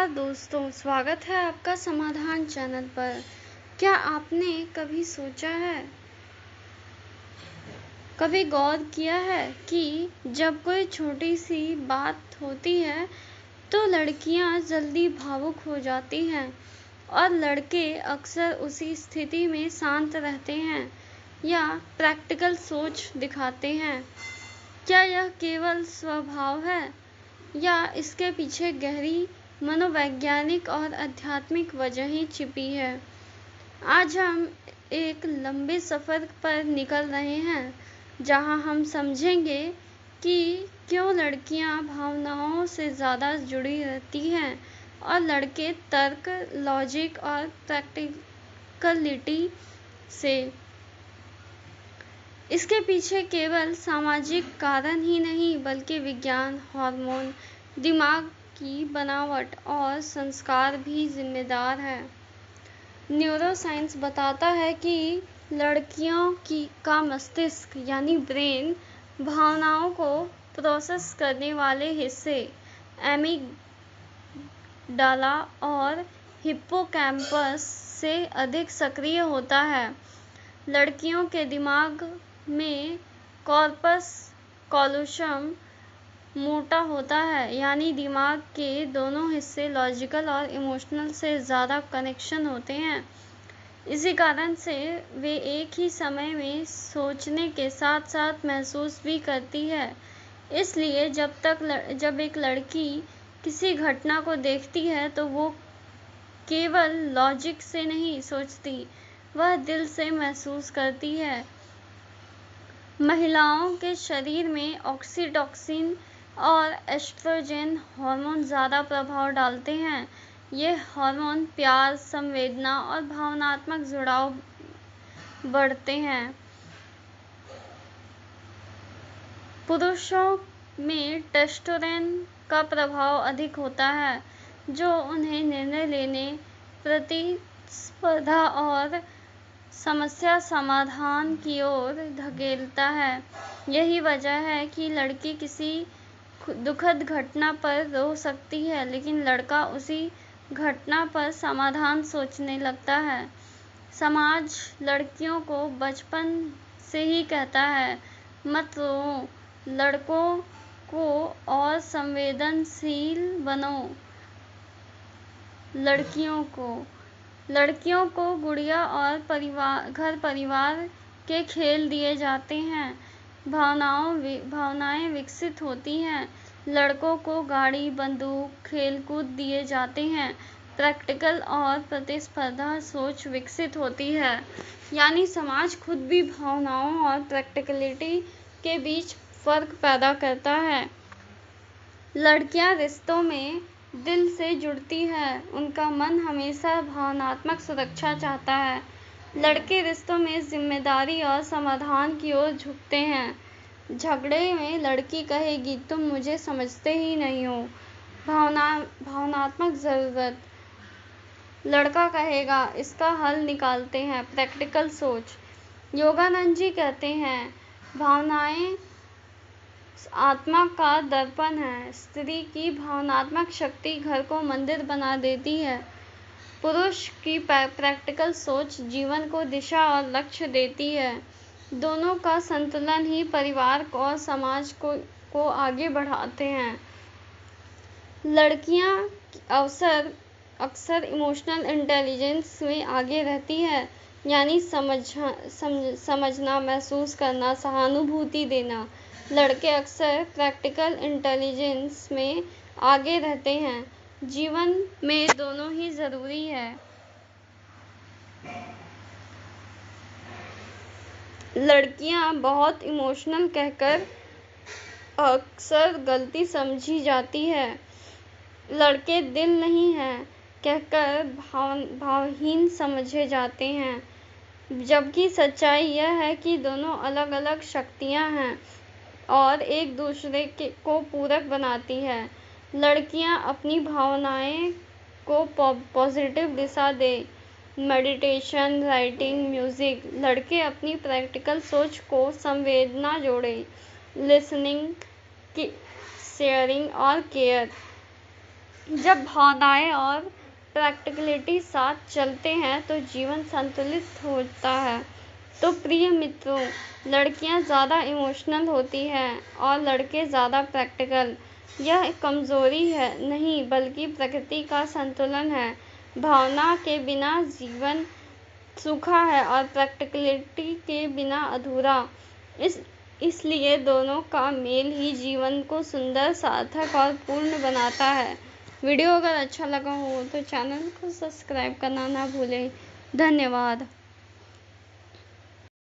नमस्कार दोस्तों, स्वागत है आपका समाधान चैनल पर। क्या आपने कभी सोचा है, कभी गौर किया है कि जब कोई छोटी सी बात होती है तो लड़कियां जल्दी भावुक हो जाती हैं और लड़के अक्सर उसी स्थिति में शांत रहते हैं या प्रैक्टिकल सोच दिखाते हैं? क्या यह केवल स्वभाव है या इसके पीछे गहरी मनोवैज्ञानिक और आध्यात्मिक वजहें छिपी है? आज हम एक लंबे सफर पर निकल रहे हैं जहां हम समझेंगे कि क्यों लड़कियां भावनाओं से ज़्यादा जुड़ी रहती हैं और लड़के तर्क, लॉजिक और प्रैक्टिकलिटी से। इसके पीछे केवल सामाजिक कारण ही नहीं बल्कि विज्ञान, हार्मोन, दिमाग की बनावट और संस्कार भी जिम्मेदार हैं। न्यूरोसाइंस बताता है कि लड़कियों का मस्तिष्क यानी ब्रेन भावनाओं को प्रोसेस करने वाले हिस्से एमिगडाला और हिप्पोकैम्पस से अधिक सक्रिय होता है। लड़कियों के दिमाग में कॉर्पस कॉलोसम मोटा होता है, यानी दिमाग के दोनों हिस्से लॉजिकल और इमोशनल से ज़्यादा कनेक्शन होते हैं। इसी कारण से वे एक ही समय में सोचने के साथ साथ महसूस भी करती है। इसलिए जब एक लड़की किसी घटना को देखती है तो वो केवल लॉजिक से नहीं सोचती, वह दिल से महसूस करती है। महिलाओं के शरीर में ऑक्सीटोसिन और एस्ट्रोजन हार्मोन ज़्यादा प्रभाव डालते हैं। ये हार्मोन प्यार, संवेदना और भावनात्मक जुड़ाव बढ़ते हैं। पुरुषों में टेस्टोस्टेरोन का प्रभाव अधिक होता है, जो उन्हें निर्णय लेने, प्रतिस्पर्धा और समस्या समाधान की ओर धकेलता है। यही वजह है कि लड़की किसी दुखद घटना पर रो सकती है, लेकिन लड़का उसी घटना पर समाधान सोचने लगता है। समाज लड़कियों को बचपन से ही कहता है, मत रो, लड़कों को और संवेदनशील बनो। लड़कियों को गुड़िया और घर परिवार के खेल दिए जाते हैं, भावनाएं विकसित होती हैं। लड़कों को गाड़ी, बंदूक, खेलकूद दिए जाते हैं, प्रैक्टिकल और प्रतिस्पर्धा सोच विकसित होती है। यानी समाज खुद भी भावनाओं और प्रैक्टिकलिटी के बीच फर्क पैदा करता है। लड़कियां रिश्तों में दिल से जुड़ती है, उनका मन हमेशा भावनात्मक सुरक्षा चाहता है। लड़के रिश्तों में जिम्मेदारी और समाधान की ओर झुकते हैं। झगड़े में लड़की कहेगी, तुम मुझे समझते ही नहीं हो, भावनात्मक जरूरत। लड़का कहेगा, इसका हल निकालते हैं, प्रैक्टिकल सोच। योगानंद जी कहते हैं, भावनाएं आत्मा का दर्पण है। स्त्री की भावनात्मक शक्ति घर को मंदिर बना देती है। पुरुष की प्रैक्टिकल सोच जीवन को दिशा और लक्ष्य देती है। दोनों का संतुलन ही परिवार और समाज को आगे बढ़ाते हैं। लड़कियां अक्सर इमोशनल इंटेलिजेंस में आगे रहती है, यानी समझना, महसूस करना, सहानुभूति देना। लड़के अक्सर प्रैक्टिकल इंटेलिजेंस में आगे रहते हैं। जीवन में दोनों ही जरूरी है। लड़कियां बहुत इमोशनल कहकर अक्सर गलती समझी जाती है। लड़के दिल नहीं है कहकर भावहीन समझे जाते हैं, जबकि सच्चाई यह है कि दोनों अलग अलग शक्तियां हैं और एक दूसरे को पूरक बनाती है। लड़कियां अपनी भावनाएं को पॉजिटिव दिशा दे, मेडिटेशन, राइटिंग, म्यूजिक। लड़के अपनी प्रैक्टिकल सोच को संवेदना जोड़े, लिसनिंग, शेयरिंग और केयर। जब भावनाएं और प्रैक्टिकलिटी साथ चलते हैं तो जीवन संतुलित होता है। तो प्रिय मित्रों, लड़कियां ज़्यादा इमोशनल होती हैं और लड़के ज़्यादा प्रैक्टिकल। यह कमज़ोरी है नहीं, बल्कि प्रकृति का संतुलन है। भावना के बिना जीवन सूखा है और प्रैक्टिकलिटी के बिना अधूरा। इसलिए दोनों का मेल ही जीवन को सुंदर, सार्थक और पूर्ण बनाता है। वीडियो अगर अच्छा लगा हो तो चैनल को सब्सक्राइब करना ना भूलें। धन्यवाद।